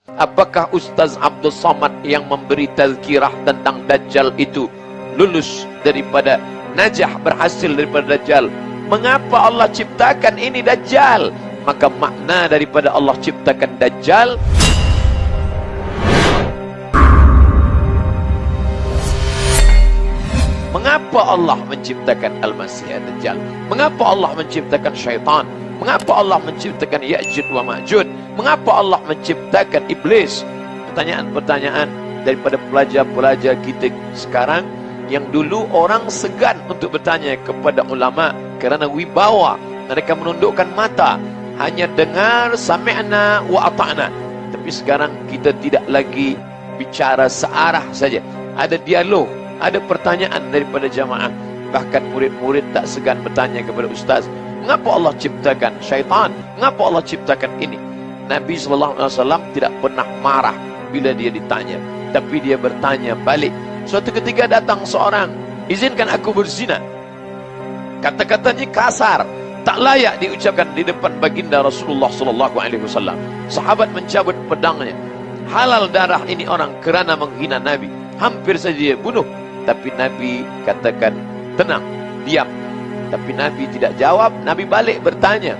Apakah Ustaz Abdul Somad yang memberi tazkirah tentang Dajjal itu lulus daripada najah, berhasil daripada Dajjal? Mengapa Allah ciptakan ini Dajjal? Maka makna daripada Allah ciptakan Dajjal, mengapa Allah menciptakan Al-Masih Ad-Dajjal? Mengapa Allah menciptakan syaitan? Mengapa Allah menciptakan Ya'jud wa Ma'jud? Mengapa Allah menciptakan iblis? Pertanyaan-pertanyaan daripada pelajar-pelajar kita sekarang yang dulu orang segan untuk bertanya kepada ulama kerana wibawa. Mereka menundukkan mata, hanya dengar sami'na wa ata'na. Tapi sekarang kita tidak lagi bicara searah saja. Ada dialog, ada pertanyaan daripada jamaah. Bahkan murid-murid tak segan bertanya kepada ustaz, mengapa Allah ciptakan syaitan? Mengapa Allah ciptakan ini? Nabi SAW tidak pernah marah bila dia ditanya, tapi dia bertanya balik. Suatu ketika datang seorang, izinkan aku berzina. Kata-katanya kasar, tak layak diucapkan di depan baginda Rasulullah SAW. Sahabat mencabut pedangnya. Halal darah ini orang kerana menghina Nabi. Hampir saja dia bunuh. Tapi Nabi katakan, tenang, diam. Tapi Nabi tidak jawab. Nabi balik bertanya,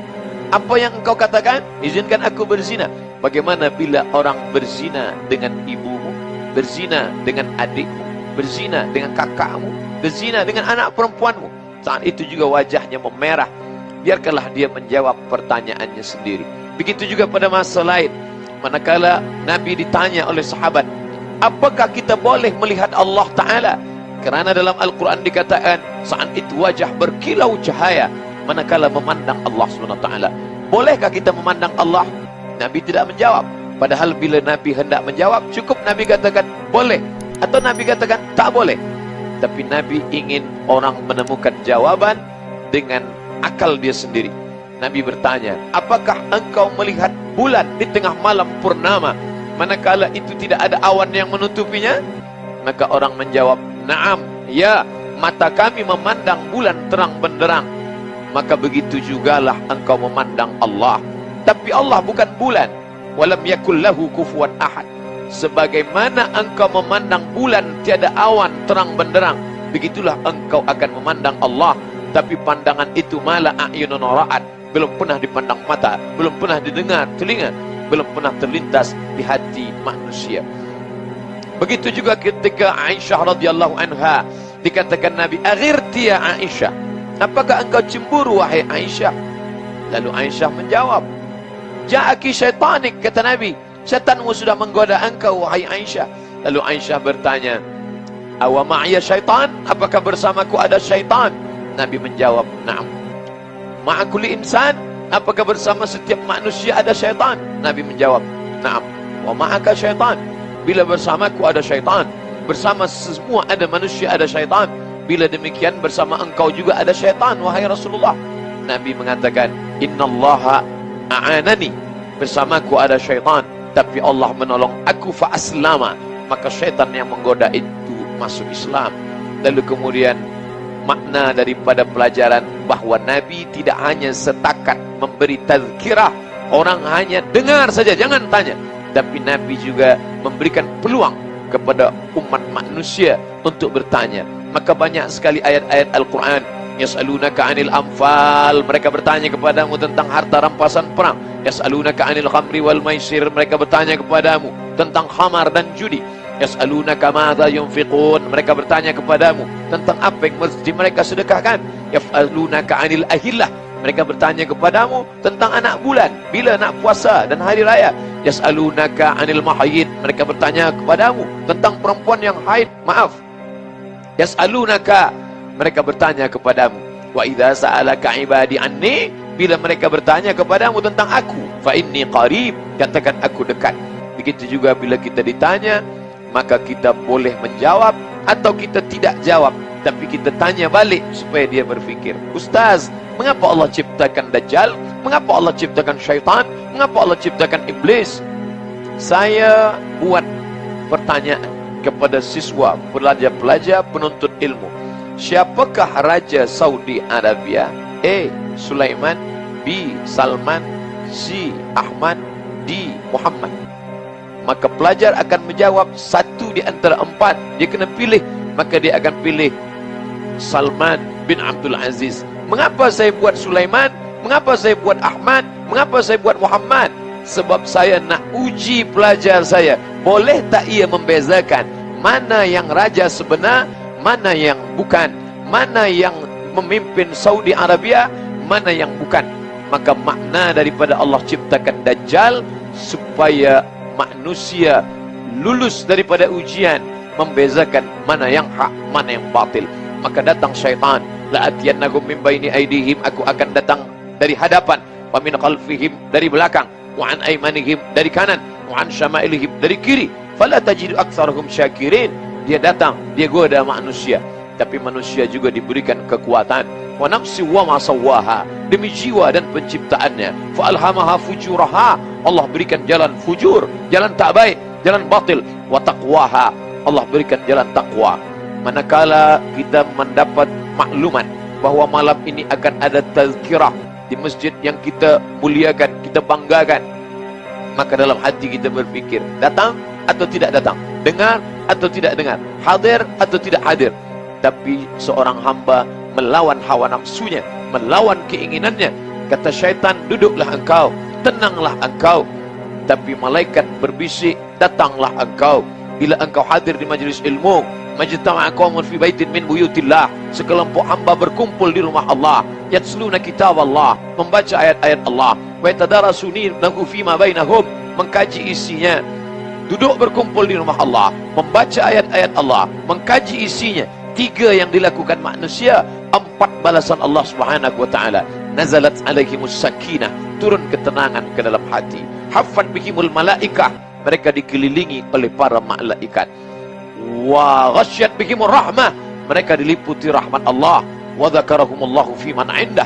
apa yang engkau katakan? Izinkan aku berzina. Bagaimana bila orang berzina dengan ibumu, berzina dengan adikmu, berzina dengan kakakmu, berzina dengan anak perempuanmu? Saat itu juga wajahnya memerah. Biarkanlah dia menjawab pertanyaannya sendiri. Begitu juga pada masa lain, manakala Nabi ditanya oleh sahabat, apakah kita boleh melihat Allah Ta'ala? Kerana dalam Al-Quran dikatakan, saat itu wajah berkilau cahaya manakala memandang Allah SWT. Bolehkah kita memandang Allah? Nabi tidak menjawab. Padahal bila Nabi hendak menjawab, cukup Nabi katakan boleh, atau Nabi katakan tak boleh. Tapi Nabi ingin orang menemukan jawaban dengan akal dia sendiri. Nabi bertanya, apakah engkau melihat bulan di tengah malam purnama manakala itu tidak ada awan yang menutupinya? Maka orang menjawab, naam, ya, mata kami memandang bulan terang benderang. Maka begitu jugalah engkau memandang Allah. Tapi Allah bukan bulan. Walam yakul lahu kufuwan ahad. Sebagaimana engkau memandang bulan tiada awan terang benderang, begitulah engkau akan memandang Allah. Tapi pandangan itu malah a'yunun ra'at, belum pernah dipandang mata, belum pernah didengar telinga, belum pernah terlintas di hati manusia. Begitu juga ketika Aisyah radhiyallahu anha dikatakan Nabi, aghirti ya Aisyah, apakah engkau cemburu wahai Aisyah? Lalu Aisyah menjawab, ja'aki syaitanik, kata Nabi, syaitanmu sudah menggoda engkau wahai Aisyah. Lalu Aisyah bertanya, awa ma'ya syaitan, apakah bersamaku ada syaitan? Nabi menjawab, na'am. Ma'akuli insan, apakah bersama setiap manusia ada syaitan? Nabi menjawab, na'am. Wa ma'aka syaitan, bila bersamaku ada syaitan, bersama semua ada manusia ada syaitan. Bila demikian bersama engkau juga ada syaitan wahai Rasulullah. Nabi mengatakan, innallaha a'anani, bersamaku ada syaitan, tapi Allah menolong aku fa aslama, maka syaitan yang menggoda itu masuk Islam. Lalu kemudian makna daripada pelajaran bahawa Nabi tidak hanya setakat memberi tazkirah, orang hanya dengar saja, jangan tanya. Tapi Nabi juga memberikan peluang kepada umat manusia untuk bertanya. Maka banyak sekali ayat-ayat Al-Quran, yas'alunaka 'anil anfal, mereka bertanya kepadamu tentang harta rampasan perang. Yas'alunaka 'anil khamri wal maisir, mereka bertanya kepadamu tentang khamar dan judi. Yas'alunaka madza yunfiqun, mereka bertanya kepadamu tentang apa yang mesti mereka sedekahkan. Yas'alunaka 'anil ahillah, mereka bertanya kepadamu tentang anak bulan, bila nak puasa dan hari raya. Yas'alunaka 'anil mahayid, mereka bertanya kepadamu tentang perempuan yang haid, maaf. Yas'alunaka, mereka bertanya kepadamu. Wa idza sa'alaka 'ibadi anni, bila mereka bertanya kepadamu tentang aku, fa inni qarib, katakan aku dekat. Begitu juga bila kita ditanya, maka kita boleh menjawab atau kita tidak jawab, tapi kita tanya balik supaya dia berfikir. Ustaz, mengapa Allah ciptakan Dajjal? Mengapa Allah ciptakan syaitan? Mengapa Allah ciptakan iblis? Saya buat pertanyaan kepada siswa, pelajar-pelajar, penuntut ilmu. Siapakah Raja Saudi Arabia? A. Sulaiman, B. Salman, C. Ahmad, D. Muhammad. maka pelajar akan menjawab satu di antara empat. Dia kena pilih, maka dia akan pilih Salman bin Abdul Aziz. Mengapa saya buat Sulaiman? Mengapa saya buat Ahmad? Mengapa saya buat Muhammad? Sebab saya nak uji pelajar saya. Boleh tak ia membezakan mana yang raja sebenar, mana yang bukan, mana yang memimpin Saudi Arabia, mana yang bukan. Maka makna daripada Allah ciptakan Dajjal supaya manusia lulus daripada ujian, membezakan mana yang hak, mana yang batil. Maka datang syaitan, la'atiyannahum min baini aydihim, aku akan datang dari hadapan, wa min khalfihim, dari belakang, wa an aymanihim, dari kanan, wa an syama'ilihim, dari kiri, fala tajidu aktsarahum syakirin. Dia datang, dia goda manusia, tapi manusia juga diberikan kekuatan. Wa nafsi wa ma sawwaha, demi jiwa dan penciptaannya. Fa alhamaha fujuraha, Allah berikan jalan fujur, jalan tak baik, jalan batil. Wa taqwaha, Allah berikan jalan takwa. Manakala kita mendapat maklumat bahawa malam ini akan ada tazkirah di masjid yang kita muliakan, kita banggakan, maka dalam hati kita berfikir, datang atau tidak datang, dengar atau tidak dengar, hadir atau tidak hadir. Tapi seorang hamba melawan hawa nafsunya, melawan keinginannya. Kata syaitan, duduklah engkau, tenanglah engkau. Tapi malaikat berbisik, datanglah engkau. Bila engkau hadir di majlis ilmu, majtama'a qaumun fi baitin min buyutillah, sekelompok hamba berkumpul di rumah Allah, yatsluna kitab Allah, membaca ayat-ayat Allah, wa yatadarasuna fima bainahum, mengkaji isinya. Duduk berkumpul di rumah Allah, membaca ayat-ayat Allah, mengkaji isinya. 3 yang dilakukan manusia, 4 balasan Allah Subhanahu wa taala. Nazalat alaihimus sakinah, turun ketenangan ke dalam hati. Haffat bihimul malaikah, mereka dikelilingi oleh para malaikat. Wa ghasyat bihimur rahmah, mereka diliputi rahmat Allah. Wa dzakarahumullahu fi man indah,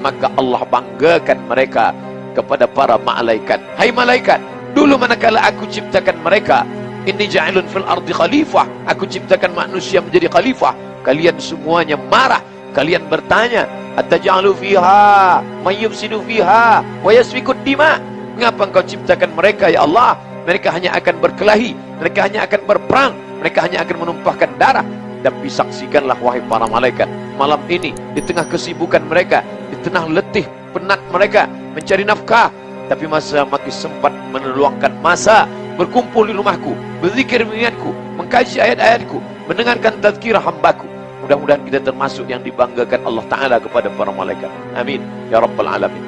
maka Allah banggakan mereka kepada para malaikat. Hai malaikat, dulu manakala aku ciptakan mereka, inni ja'ilun fil ardi khalifah, aku ciptakan manusia menjadi khalifah, kalian semuanya marah, kalian bertanya, ataj'alu fiha may yufsidu fiha wa yasfikud dima, mengapa engkau ciptakan mereka ya Allah? Mereka hanya akan berkelahi, mereka hanya akan berperang, mereka hanya akan menumpahkan darah. Tapi saksikanlah wahai para malaikat, malam ini di tengah kesibukan mereka, di tengah letih penat mereka mencari nafkah, tapi masih sempat meluangkan masa berkumpul di rumahku, berzikir mengingatku, mengkaji ayat-ayatku, mendengarkan tazkirah hambaku. Mudah-mudahan kita termasuk yang dibanggakan Allah Ta'ala kepada para malaikat. Amin ya Rabbal Alamin.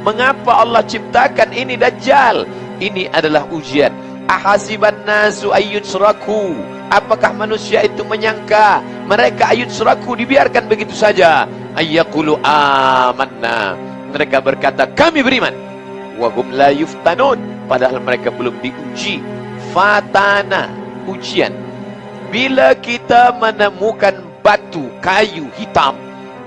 Mengapa Allah ciptakan ini Dajjal? Ini adalah ujian. Ahasiban nasu ayyutsraku, apakah manusia itu menyangka mereka ayyutsraku, dibiarkan begitu saja? Ayyaqulu amanna, mereka berkata kami beriman. Wa hum la yuftanun, padahal mereka belum diuji. Fatana, ujian. Bila kita menemukan batu, kayu hitam,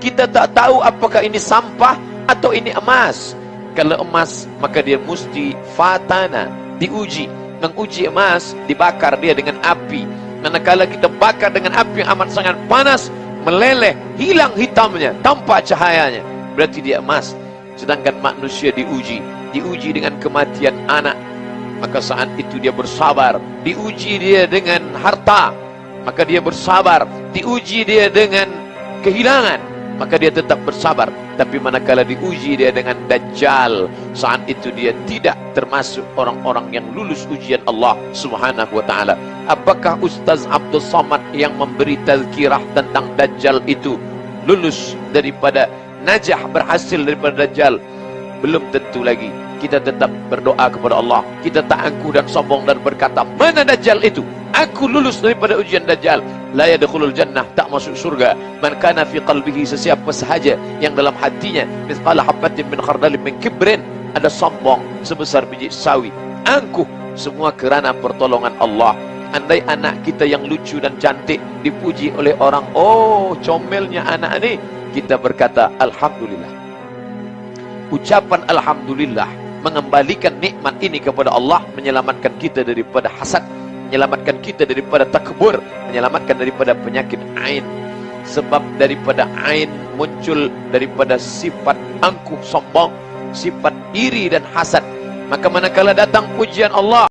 kita tak tahu apakah ini sampah atau ini emas. Kalau emas, maka dia mesti fatana, diuji. Menguji emas, dibakar dia dengan api. Manakala kita bakar dengan api yang amat sangat panas, meleleh, hilang hitamnya, tanpa cahayanya, berarti dia emas. Sedangkan manusia diuji dengan kematian anak, maka saat itu dia bersabar. Diuji dia dengan harta, maka dia bersabar. Diuji dia dengan kehilangan, maka dia tetap bersabar. Tapi manakala diuji dia dengan Dajjal, saat itu dia tidak termasuk orang-orang yang lulus ujian Allah Subhanahu wa taala. Apakah Ustaz Abdul Somad yang memberi tazkirah tentang Dajjal itu lulus daripada najah, berhasil daripada Dajjal? Belum tentu lagi. Kita tetap berdoa kepada Allah. Kita tak angkuh dan sombong dan berkata, mana Dajjal itu? Aku lulus daripada ujian Dajjal. La yadkhulul jannah, tak masuk surga. Man kana fi qalbihi, sesiapa sahaja yang dalam hatinya mithqala habatin min khardalin min kibrin, ada sombong sebesar biji sawi, angkuh, semua kerana pertolongan Allah. Andai anak kita yang lucu dan cantik dipuji oleh orang, oh comelnya anak ini, kita berkata alhamdulillah. Ucapan alhamdulillah mengembalikan nikmat ini kepada Allah, menyelamatkan kita daripada hasad, menyelamatkan kita daripada takbur, menyelamatkan daripada penyakit ain. Sebab daripada ain muncul daripada sifat angkuh sombong, sifat iri dan hasad. Maka manakala datang pujian Allah,